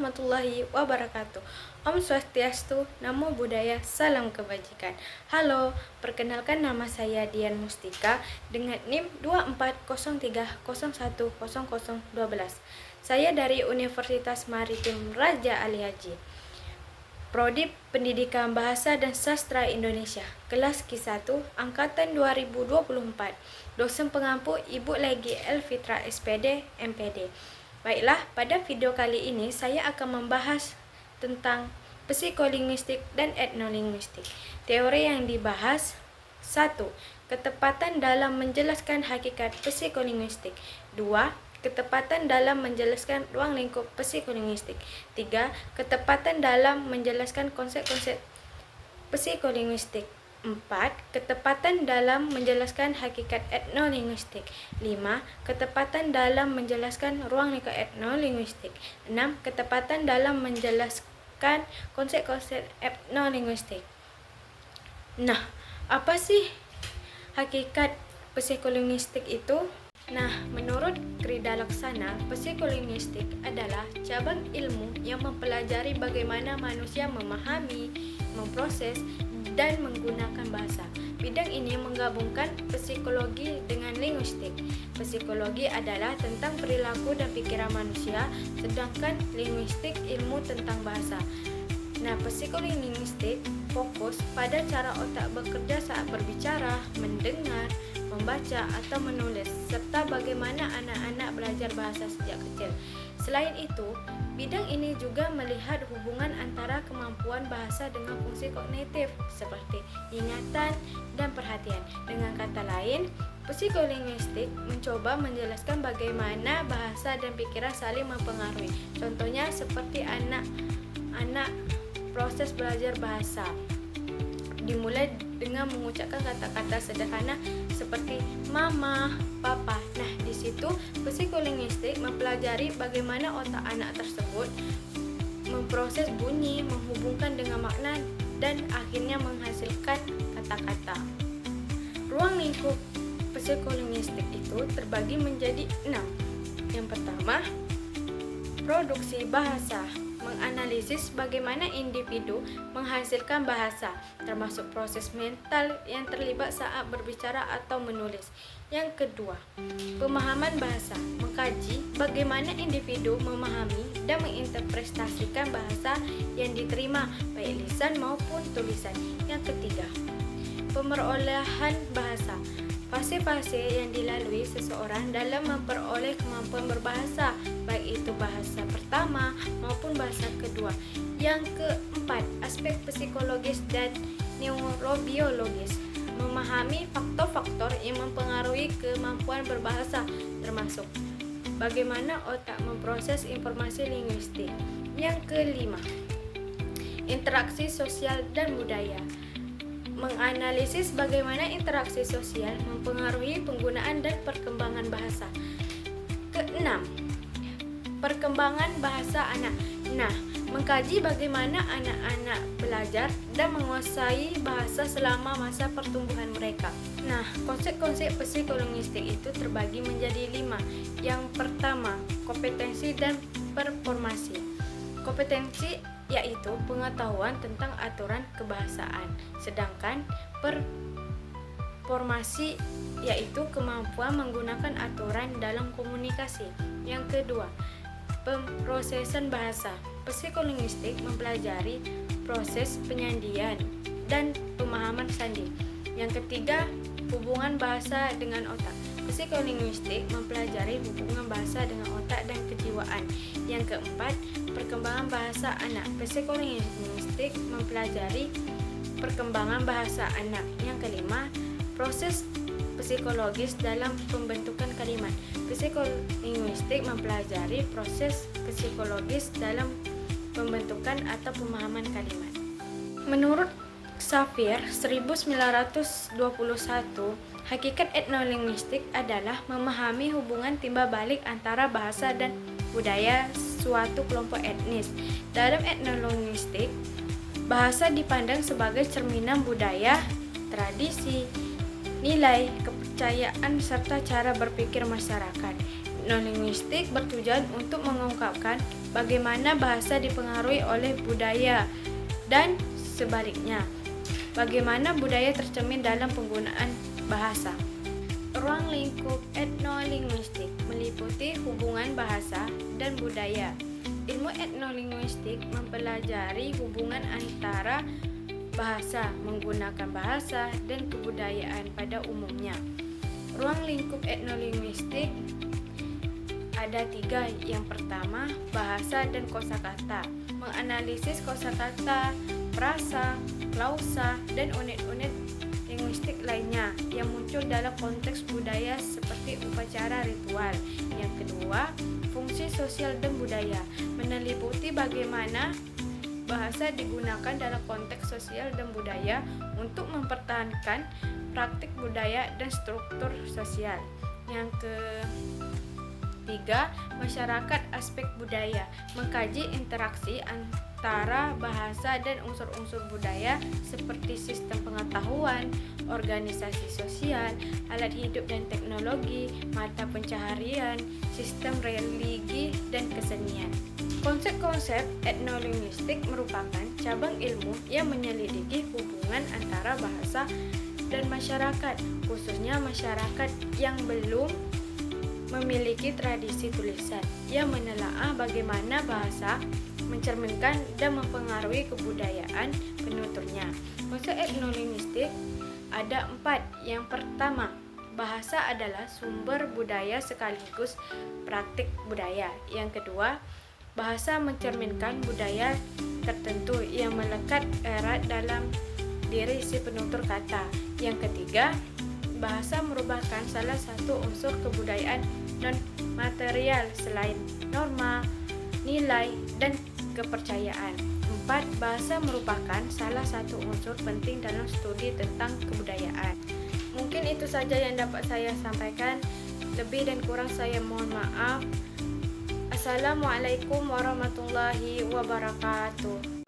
warahmatullahi wabarakatuh. Om Swastiastu, Namo Buddhaya, Salam Kebajikan. Halo, perkenalkan nama saya Dian Mustika dengan NIM 2403010012. Saya dari Universitas Maritim Raja Ali Haji, Prodi Pendidikan Bahasa dan Sastra Indonesia, kelas Q1, Angkatan 2024. Dosen pengampu Ibu Legi Elfitra SPD, MPD. Baiklah, pada video kali ini saya akan membahas tentang psikolinguistik dan etnolinguistik. Teori yang dibahas: 1. Ketepatan dalam menjelaskan hakikat psikolinguistik. 2. Ketepatan dalam menjelaskan ruang lingkup psikolinguistik. 3. Ketepatan dalam menjelaskan konsep-konsep psikolinguistik. 4. Ketepatan dalam menjelaskan hakikat etnolinguistik. 5. Ketepatan dalam menjelaskan ruang lingkup etnolinguistik. 6. Ketepatan dalam menjelaskan konsep-konsep etnolinguistik. Nah, apa sih hakikat psikolinguistik itu? Nah, menurut Krida Laksana, psikolinguistik adalah cabang ilmu yang mempelajari bagaimana manusia memahami, memproses, dan menggunakan bahasa. Bidang ini menggabungkan psikologi dengan linguistik. Psikologi adalah tentang perilaku dan pikiran manusia, sedangkan linguistik ilmu tentang bahasa. Nah, psikolinguistik fokus pada cara otak bekerja saat berbicara, mendengar, membaca, atau menulis, serta bagaimana anak-anak belajar bahasa sejak kecil. Selain itu, bidang ini juga melihat hubungan antara kemampuan bahasa dengan fungsi kognitif seperti ingatan dan perhatian. Dengan kata lain, psikolinguistik mencoba menjelaskan bagaimana bahasa dan pikiran saling mempengaruhi. Contohnya seperti anak proses belajar bahasa dimulai dengan mengucapkan kata-kata sederhana seperti mama, papa. Nah, di situ psikolinguistik mempelajari bagaimana otak anak tersebut memproses bunyi, menghubungkan dengan makna, dan akhirnya menghasilkan kata-kata. Ruang lingkup psikolinguistik itu terbagi menjadi 6. Yang pertama, produksi bahasa, menganalisis bagaimana individu menghasilkan bahasa, termasuk proses mental yang terlibat saat berbicara atau menulis. Yang kedua, pemahaman bahasa, mengkaji bagaimana individu memahami dan menginterpretasikan bahasa yang diterima, baik lisan maupun tulisan. Yang ketiga, pemerolehan bahasa, fase-fase yang dilalui seseorang dalam memperoleh kemampuan berbahasa, baik itu bahasa pertama maupun bahasa kedua. Yang keempat, aspek psikologis dan neurobiologis, memahami faktor-faktor yang mempengaruhi kemampuan berbahasa, termasuk bagaimana otak memproses informasi linguistik. Yang kelima, interaksi sosial dan budaya, menganalisis bagaimana interaksi sosial mempengaruhi penggunaan dan perkembangan bahasa. Keenam, perkembangan bahasa anak. Nah, mengkaji bagaimana anak-anak belajar dan menguasai bahasa selama masa pertumbuhan mereka. Nah, konsep-konsep psikolinguistik itu terbagi menjadi 5. Yang pertama, kompetensi dan performasi. Kompetensi yaitu pengetahuan tentang aturan kebahasaan, sedangkan performasi yaitu kemampuan menggunakan aturan dalam komunikasi. Yang kedua, pemrosesan bahasa. Psikolinguistik mempelajari proses penyandian dan pemahaman sandi. Yang ketiga, hubungan bahasa dengan otak. Psikolinguistik mempelajari hubungan bahasa dengan otak dan kejiwaan. Yang keempat, perkembangan bahasa anak. Psikolinguistik mempelajari perkembangan bahasa anak. Yang kelima, proses psikologis dalam pembentukan kalimat. Psikolinguistik mempelajari proses psikologis dalam pembentukan atau pemahaman kalimat. Menurut Xavier 1921, hakikat etnolinguistik adalah memahami hubungan timbal balik antara bahasa dan budaya suatu kelompok etnis. Dalam etnolinguistik, bahasa dipandang sebagai cerminan budaya, tradisi, nilai, kepercayaan, serta cara berpikir masyarakat. Etnolinguistik bertujuan untuk mengungkapkan Bagaimana bahasa dipengaruhi oleh budaya dan sebaliknya. Bagaimana budaya tercermin dalam penggunaan bahasa. Ruang lingkup etnolinguistik meliputi hubungan bahasa dan budaya. Ilmu etnolinguistik mempelajari hubungan antara bahasa, menggunakan bahasa, dan kebudayaan pada umumnya. Ruang lingkup etnolinguistik ada 3. Yang pertama, bahasa dan kosakata. Menganalisis kosakata, frasa, klausa, dan unit-unit linguistik lainnya yang muncul dalam konteks budaya seperti upacara ritual. Yang kedua, fungsi sosial dan budaya. Meneliputi bagaimana bahasa digunakan dalam konteks sosial dan budaya untuk mempertahankan praktik budaya dan struktur sosial. Yang ketiga, masyarakat aspek budaya. Mengkaji interaksi antara bahasa dan unsur-unsur budaya seperti sistem pengetahuan, organisasi sosial, alat hidup dan teknologi, mata pencaharian, sistem religi, dan kesenian. Konsep-konsep etnolinguistik merupakan cabang ilmu yang menyelidiki hubungan antara bahasa dan masyarakat, khususnya masyarakat yang belum memiliki tradisi tulisan, yang menelaah bagaimana bahasa mencerminkan dan mempengaruhi kebudayaan penuturnya. Konsep etnolinguistik ada 4. Yang pertama, bahasa adalah sumber budaya sekaligus praktik budaya. Yang kedua, bahasa mencerminkan budaya tertentu yang melekat erat dalam diri si penutur kata. Yang ketiga, bahasa merupakan salah satu unsur kebudayaan non material selain norma, nilai, dan kepercayaan. 4. Bahasa merupakan salah satu unsur penting dalam studi tentang kebudayaan. Mungkin itu saja yang dapat saya sampaikan. Lebih dan kurang saya mohon maaf. Assalamualaikum warahmatullahi wabarakatuh.